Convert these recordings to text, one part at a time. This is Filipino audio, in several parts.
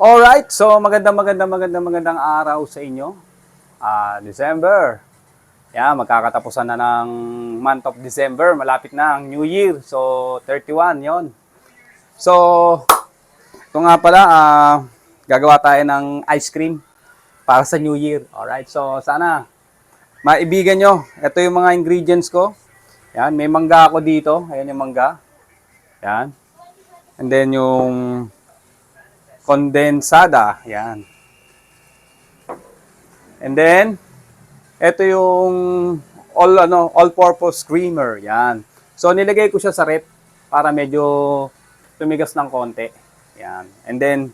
Alright, so magandang araw sa inyo. December. Yan, magkakatapusan na ng month of December. Malapit na ang New Year. So, 31 yon. So, ito nga pala, gagawa tayo ng ice cream para sa New Year. Alright, so sana maibigan nyo. Ito yung mga ingredients ko. Yan, may mangga ako dito. Ayan yung mangga. Yan. And then yung kondensada, yan. And then ito yung all-purpose creamer, yan. So nilagay ko siya sa rep para medyo tumigas ng konti. Yan. And then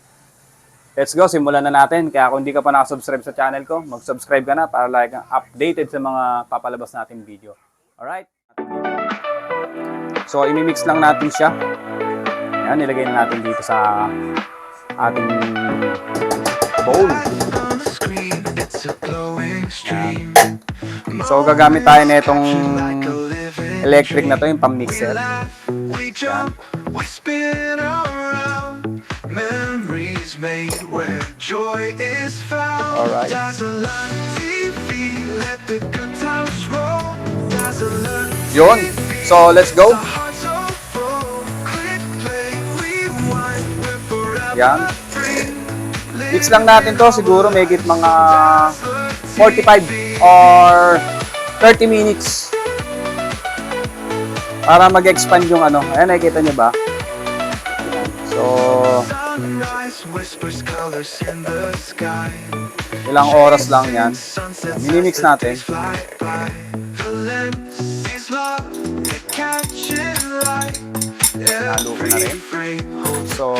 let's go, simulan na natin. Kaya kung hindi ka pa nakasubscribe sa channel ko, mag-subscribe ka na para like updated sa mga papalabas nating video. Alright? So imimix lang natin siya. Yan, nilagay na natin dito sa ating bowl. Yan. So gagamit tayo na itong electric na to, yung pang-mixer. Yan. Alright. Yun. So let's go. Yan. Mix lang natin to, siguro may higit mga 45 or 30 minutes para mag-expand yung ano. Ayan, nakikita nyo ba? Ayan. So, ilang oras lang yan. Minimix natin. Halo ko na rin. So,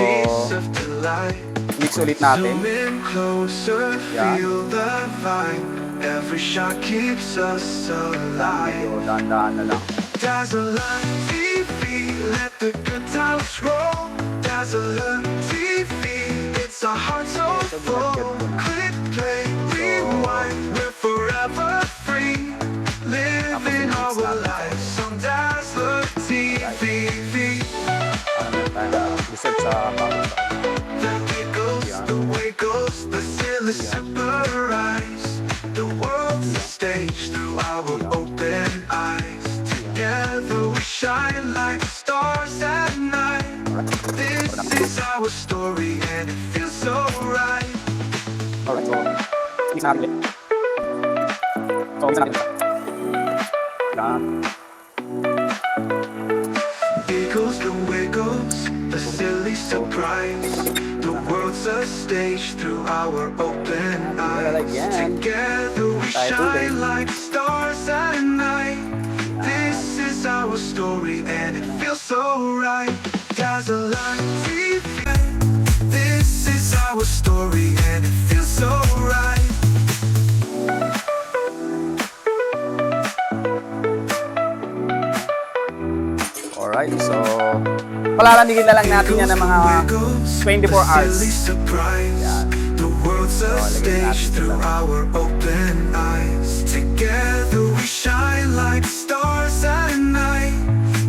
mix ulit natin. Yan. Medyo dahan-dahan na lang. Reset sa bagong the world's a stage through our open eyes. Together we shine like stars at night. This is our story and it feels so right. Alright, so mix natin ulit. So mix natin ulit. Yan. Giggles the wiggles, the silly surprise. The world's a stage through our open eyes. Together we shine like stars at night. This is our story and it feels so right. Dazzle like TV. This is our story and it feels so right. Alright, so palalamigin na lang natin yan ng mga 24 hours. Yan. So, lagyan natin Through our open eyes. Together we shine like stars at night.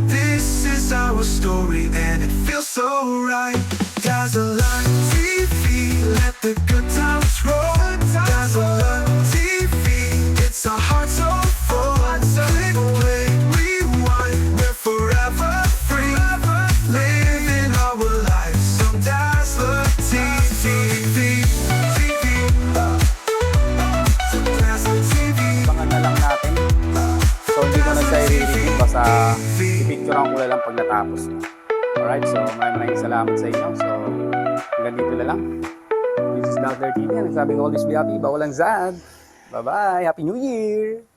This is our story and it feels so right. Dazzle like TV, let the good times roll. Dazzle like TV, it's our heart so full. Click, play, rewind, we're forever free. Living our lives on Dazzler TV. Abangan na lang natin. So hindi ko na siya i-review, basta i-picturean ko lang pag natapos. Alright, so maraming salamat sa inyo. So hanggang dito na lang. This is Dr. TV. Nagsabing always be happy, bawal ang sad. Bye-bye. Happy New Year!